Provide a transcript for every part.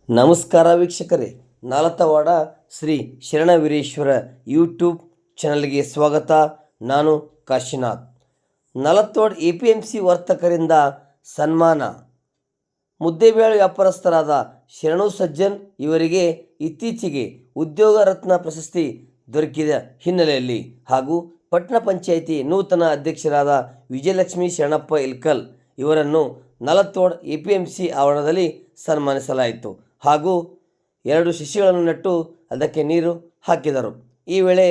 ನಮಸ್ಕಾರ ವೀಕ್ಷಕರೇ, ನಾಲತವಾಡ ಶ್ರೀ ಶರಣವೀರೇಶ್ವರ ಯೂಟ್ಯೂಬ್ ಚಾನಲ್ಗೆ ಸ್ವಾಗತ. ನಾನು ಕಾಶಿನಾಥ್. ನಾಲತವಾಡ APMC ವರ್ತಕರಿಂದ ಸನ್ಮಾನ. ಮುದ್ದೇಬೇಳೆ ವ್ಯಾಪಾರಸ್ಥರಾದ ಶರಣು ಸಜ್ಜನ್ ಇವರಿಗೆ ಇತ್ತೀಚೆಗೆ ಉದ್ಯೋಗ ರತ್ನ ಪ್ರಶಸ್ತಿ ದೊರಕಿದ ಹಿನ್ನೆಲೆಯಲ್ಲಿ ಹಾಗೂ ಪಟ್ಟಣ ಪಂಚಾಯಿತಿ ನೂತನ ಅಧ್ಯಕ್ಷರಾದ ವಿಜಯಲಕ್ಷ್ಮಿ ಶರಣಪ್ಪ ಇಲ್ಕಲ್ ಇವರನ್ನು ನಾಲತವಾಡ APMC ಆವರಣದಲ್ಲಿ ಸನ್ಮಾನಿಸಲಾಯಿತು ಹಾಗೂ 2 ಸಸಿಗಳನ್ನು ನೆಟ್ಟು ಅದಕ್ಕೆ ನೀರು ಹಾಕಿದರು. ಈ ವೇಳೆ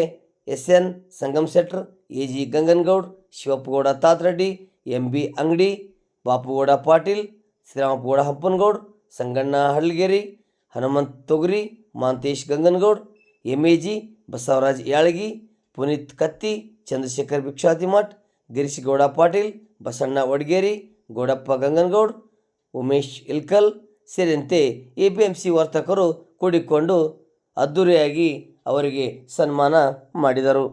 SN ಸಂಗಮ್ ಶೆಟ್ರ್, AG ಗಂಗನಗೌಡ್, ಶಿವಪ್ಪಗೌಡ ತಾತರೆಡ್ಡಿ, MB ಅಂಗಡಿ, ಬಾಪುಗೌಡ ಪಾಟೀಲ್, ಶ್ರೀರಾಮಪ್ಪಗೌಡ ಹಂಪನಗೌಡ್, ಸಂಗಣ್ಣ ಹಳ್ಗೇರಿ, ಹನುಮಂತ್ ತೊಗರಿ, ಮಾಂತೇಶ್ ಗಂಗನಗೌಡ್, MAG ಬಸವರಾಜ್ ಯಾಳಗಿ, ಪುನೀತ್ ಕತ್ತಿ, ಚಂದ್ರಶೇಖರ್ ಭಿಕ್ಷಾತಿಮಠ್, ಗಿರೀಶ್ ಗೌಡ ಪಾಟೀಲ್, ಬಸಣ್ಣ ವಡ್ಗೇರಿ, ಗೌಡಪ್ಪ ಗಂಗನಗೌಡ್, ಉಮೇಶ್ ಇಲ್ಕಲ್ ಸೇರಿದಂತೆ APMC ವರ್ತಕರು ಕೂಡಿಕೊಂಡು ಅದ್ಧೂರಿಯಾಗಿ ಅವರಿಗೆ ಸನ್ಮಾನ ಮಾಡಿದರು.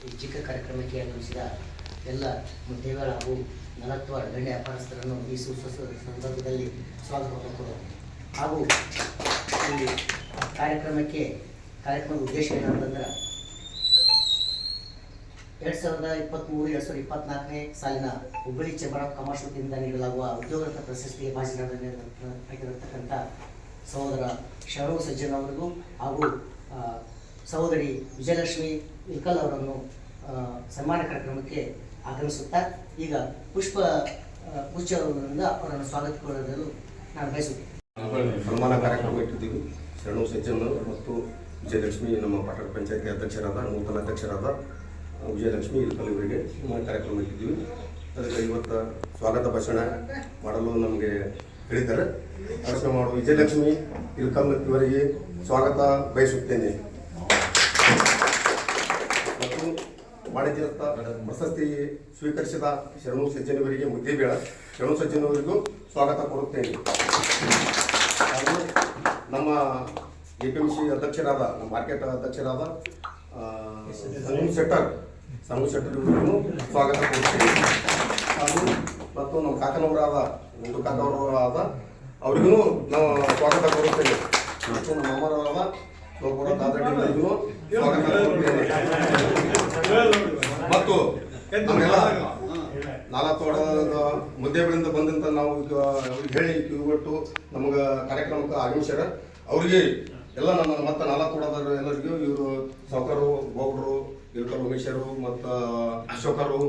ಈ ಚಿಕ್ಕ ಕಾರ್ಯಕ್ರಮಕ್ಕೆ ಆಗಮಿಸಿದ ಎಲ್ಲ ಮುದ್ದೇಬೇಳ ಹಾಗೂ ನಾಲತವಾಡ ಗಣ್ಯ ವ್ಯಾಪಾರಸ್ಥರನ್ನು ಈ ಸಂದರ್ಭದಲ್ಲಿ ಸ್ವಾಗತವನ್ನು ಕೊಡೋದು ಹಾಗೂ ಈ ಕಾರ್ಯಕ್ರಮದ ಉದ್ದೇಶ ಏನಂತಂದ್ರೆ 2023-2024 ಸಾಲಿನ ಹುಬ್ಬಳ್ಳಿ ಚೇಂಬರ್ ಆಫ್ ಕಾಮರ್ಸ್ ವತಿಯಿಂದ ನೀಡಲಾಗುವ ಉದ್ಯೋಗರತ್ನ ಪ್ರಶಸ್ತಿಗೆ ಭಾಜನರಾಗಿರತಕ್ಕಂಥ ಸಹೋದರ ಶರಣು ಸಜ್ಜನ್ ಅವರಿಗೂ ಹಾಗೂ ಸಹೋದರಿ ವಿಜಯಲಕ್ಷ್ಮಿ ಇಲ್ಕಲ್ ಅವರನ್ನು ಸನ್ಮಾನ ಕಾರ್ಯಕ್ರಮಕ್ಕೆ ಆಗಮಿಸುತ್ತಾ ಈಗ ಪುಷ್ಪದಿಂದ ಅವರನ್ನು ಸ್ವಾಗತಿಸಿಕೊಳ್ಳಲು ನಾನು ಬಯಸುತ್ತೇನೆ. ಸನ್ಮಾನ ಕಾರ್ಯಕ್ರಮ ಇಟ್ಟಿದ್ದೀವಿ. ಶರಣು ಸಜ್ಜನ್ ಮತ್ತು ವಿಜಯಲಕ್ಷ್ಮಿ ನಮ್ಮ ಪಟ್ಟಣ ಪಂಚಾಯತಿ ಅಧ್ಯಕ್ಷರಾದ ನೂತನ ಅಧ್ಯಕ್ಷರಾದ ವಿಜಯಲಕ್ಷ್ಮಿ ಇಲ್ಕಲ್ ಇವರಿಗೆ ಕಾರ್ಯಕ್ರಮ ಇಟ್ಟಿದ್ದೀವಿ. ಅದಕ್ಕೆ ಇವತ್ತು ಸ್ವಾಗತ ಭಾಷಣ ಮಾಡಲು ನಮಗೆ ಹೇಳಿದ್ದಾರೆ. ಭಾಷಣ ಮಾಡುವ ವಿಜಯಲಕ್ಷ್ಮಿ ಇಲ್ಕಲ್ ಇವರಿಗೆ ಸ್ವಾಗತ ಬಯಸುತ್ತೇನೆ ಮತ್ತು ವಾಣಿಜ್ಯ ಪ್ರಶಸ್ತಿ ಸ್ವೀಕರಿಸಿದ ಶರಣು ಸಜ್ಜನವರಿಗೆ ಮುದ್ದೇಬೇಳ ಶರಣು ಸಜ್ಜನವರಿಗೂ ಸ್ವಾಗತ ಕೋರುತ್ತೇನೆ. ಹಾಗೂ ನಮ್ಮ APMC ಅಧ್ಯಕ್ಷರಾದ ನಮ್ಮ ಮಾರ್ಕೆಟ್ ಅಧ್ಯಕ್ಷರಾದ ಸಂಗಮ್ ಶೆಟ್ಟರ್ ಇವರಿಗೂ ಸ್ವಾಗತ ಕೋರುತ್ತೇನೆ. ಹಾಗೂ ಮತ್ತು ನಮ್ಮ ಕಾಕನವರಾದ ಒಂದು ಕಾಕವರಾದ ಅವರಿಗೂ ನಾವು ಸ್ವಾಗತ ಕೋರುತ್ತೇವೆ. ಮತ್ತು ನಮ್ಮ ಅಮ್ಮರವರಾದ ಶಿವಪುರ ತಾತರೆಡ್ಡಿಗಳಿಗೂ ಸ್ವಾಗತ ಕೋರುತ್ತೇನೆ. ಮತ್ತು ನಮ್ಮೆಲ್ಲ ನಾಲತವಾಡದ ಮುದ್ದೇಬೇಳಿಂದ ಬಂದಂಥ ನಾವು ಅವ್ರಿಗೆ ಹೇಳಿ ಕಿವಿಗೊಟ್ಟು ನಮಗೆ ಕಾರ್ಯಕ್ರಮಕ್ಕೆ ಆಗಮಿಸ್ಯಾರ. ಅವರಿಗೆ ಎಲ್ಲ ನಮ್ಮ ಮತ್ತು ನಾಲತವಾಡದ ಎಲ್ಲರಿಗೂ ಇವರು ಸಾವುಕರು, ಗೌಡ್ರು, ಇಲ್ಕಲ್ ಉಮೇಶರು ಮತ್ತು ಅಶೋಕರು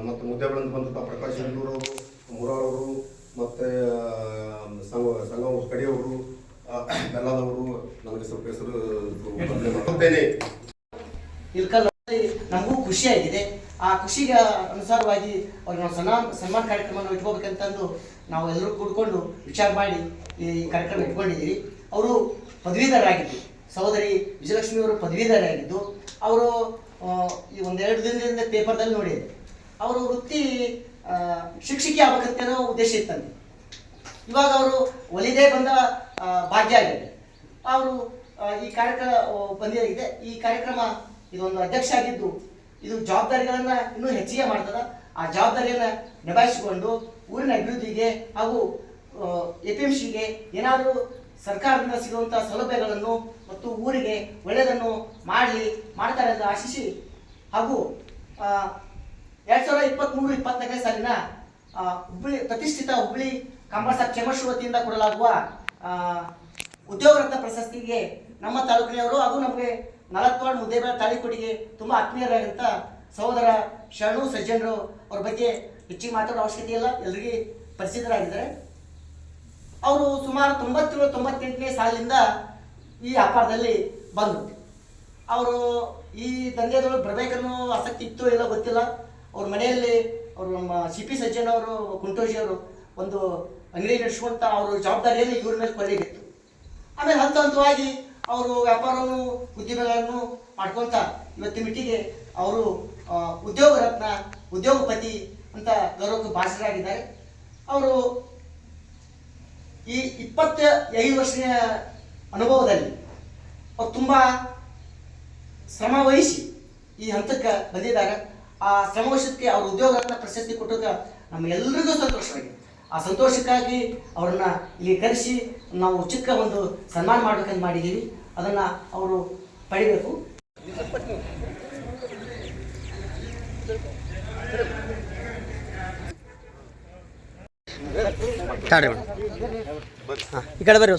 ಮತ್ತು ಮುದ್ದೇಬೇಳಿಂದ ಬಂದಂಥ ಪ್ರಕಾಶ್ ಅವರು, ಮುರಾರವರು ಮತ್ತು ಸಂಗಮ ಕಡಿಯವರು, ಬೆಲ್ಲದವರು ನನಗೆ ಸ್ವಲ್ಪ ಹೆಸರು ಮಾಡುತ್ತೇನೆ. ಇಲ್ಕಲ್ ನಮಗೂ ಖುಷಿಯಾಗಿದೆ. ಆ ಖುಷಿಗೆ ಅನುಸಾರವಾಗಿ ಅವ್ರಿಗೆ ನಾವು ಸನ್ಮಾನ ಕಾರ್ಯಕ್ರಮವನ್ನು ಇಟ್ಕೋಬೇಕಂತಂದು ನಾವು ಎಲ್ಲರೂ ಕೂಡ್ಕೊಂಡು ವಿಚಾರ ಮಾಡಿ ಈ ಕಾರ್ಯಕ್ರಮ ಇಟ್ಕೊಂಡಿದ್ದೀವಿ. ಅವರು ಪದವೀಧರರಾಗಿದ್ದು, ಸಹೋದರಿ ವಿಜಯಲಕ್ಷ್ಮಿ ಅವರು ಪದವೀಧರರಾಗಿದ್ದು, ಅವರು ಈ 1-2 ದಿನದಿಂದ ಪೇಪರ್ದಲ್ಲಿ ನೋಡಿದ್ರು. ಅವರು ವೃತ್ತಿ ಶಿಕ್ಷಕಿ ಆಗ್ಬೇಕಂತ ಉದ್ದೇಶ ಇತ್ತಂತೆ. ಇವಾಗ ಅವರು ಒಲಿದೇ ಬಂದ ಭಾಗ್ಯ ಆಗಿದೆ. ಅವರು ಈ ಕಾರ್ಯಕ್ರಮ ಬಂದಿದೆ. ಈ ಕಾರ್ಯಕ್ರಮ ಇದೊಂದು ಅಧ್ಯಕ್ಷ ಆಗಿದ್ದು ಇದು ಜವಾಬ್ದಾರಿಗಳನ್ನು ಇನ್ನೂ ಹೆಚ್ಚಿಗೆ ಮಾಡ್ತದೆ. ಆ ಜವಾಬ್ದಾರಿಯನ್ನು ನಿಭಾಯಿಸಿಕೊಂಡು ಊರಿನ ಅಭಿವೃದ್ಧಿಗೆ ಹಾಗೂ APMCಗೆ ಏನಾದರೂ ಸರ್ಕಾರದಿಂದ ಸಿಗುವಂಥ ಸೌಲಭ್ಯಗಳನ್ನು ಮತ್ತು ಊರಿಗೆ ಒಳ್ಳೆಯದನ್ನು ಮಾಡ್ತಾರೆ ಅಂತ ಆಶಿಸಿ ಹಾಗೂ 2023-24 ಸಾಲಿನ ಹುಬ್ಬಳ್ಳಿ ಪ್ರತಿಷ್ಠಿತ ಹುಬ್ಬಳ್ಳಿ ಕಾಮರ್ಸ್ ಚೇಂಬರ್ಸ್ ವತಿಯಿಂದ ಕೊಡಲಾಗುವ ಉದ್ಯೋಗ ರತ್ನ ಪ್ರಶಸ್ತಿಗೆ ನಮ್ಮ ತಾಲೂಕಿನವರು ಹಾಗೂ ನಮಗೆ ನಾಲತವಾಡ ಮುದ್ದೇಬೇಳ ತಾಳಿಕೋಟಿಗೆ ತುಂಬ ಆತ್ಮೀಯರಾದಂಥ ಸಹೋದರ ಶರಣು ಸಜ್ಜನರು ಅವ್ರ ಬಗ್ಗೆ ಹೆಚ್ಚಿಗೆ ಮಾತಾಡೋ ಅವಶ್ಯಕತೆ ಇಲ್ಲ, ಎಲ್ರಿಗೆ ಪರಿಚಿತರಾಗಿದ್ದಾರೆ. ಅವರು ಸುಮಾರು 97-98ನೇ ಸಾಲಿನಿಂದ ಈ ವ್ಯಾಪಾರದಲ್ಲಿ ಬಂದರು. ಅವರು ಈ ದಂಧೆದೊಳಗೆ ಬರಬೇಕನ್ನೋ ಆಸಕ್ತಿ ಇತ್ತು ಇಲ್ಲ ಗೊತ್ತಿಲ್ಲ. ಅವ್ರ ಮನೆಯಲ್ಲಿ ಅವರು ನಮ್ಮ CP ಸಜ್ಜನ್ ಅವರು, ಕುಂಟೋಜಿ ಅವರು ಒಂದು ಅಂಗಡಿ ನಡೆಸ್ಕೊಂತ ಅವ್ರ ಜವಾಬ್ದಾರಿಯನ್ನು ಇವ್ರ ಮೇಲೆ ಕೊಳ್ಳಿಗಿತ್ತು. ಆಮೇಲೆ ಹಂತವಾಗಿ ಅವರು ವ್ಯಾಪಾರವನ್ನು ಉದ್ಯಮಗಳನ್ನು ಮಾಡ್ಕೊತ ಇವತ್ತಿನ ಮಿಟ್ಟಿಗೆ ಅವರು ಉದ್ಯೋಗ ರತ್ನ, ಉದ್ಯೋಗಪತಿ ಅಂತ ಗೌರವಕ್ಕೆ ಭಾಷರಾಗಿದ್ದಾರೆ. ಅವರು ಈ 25 ವರ್ಷದ ಅನುಭವದಲ್ಲಿ ಅವ್ರು ತುಂಬ ಶ್ರಮ ವಹಿಸಿ ಈ ಹಂತಕ್ಕೆ ಬಂದಿದ್ದಾರೆ. ಆ ಶ್ರಮ ವಹಿಸೋದಕ್ಕೆ ಅವರು ಉದ್ಯೋಗ ರತ್ನ ಪ್ರಶಸ್ತಿ ಕೊಟ್ಟೋಗ ನಮಗೆಲ್ಲರಿಗೂ ಸಂತೋಷವಾಗಿದೆ. ಆ ಸಂತೋಷಕ್ಕಾಗಿ ಅವ್ರನ್ನ ಇಲ್ಲಿ ಕರೆಸಿ ನಾವು ಚಿಕ್ಕ ಒಂದು ಸನ್ಮಾನ ಮಾಡ್ಬೇಕಂತ ಮಾಡಿದ್ದೀವಿ. ಅದನ್ನು ಅವರು ಪಡಿಬೇಕು. ಈ ಕಡೆ ಬರ್ರಿ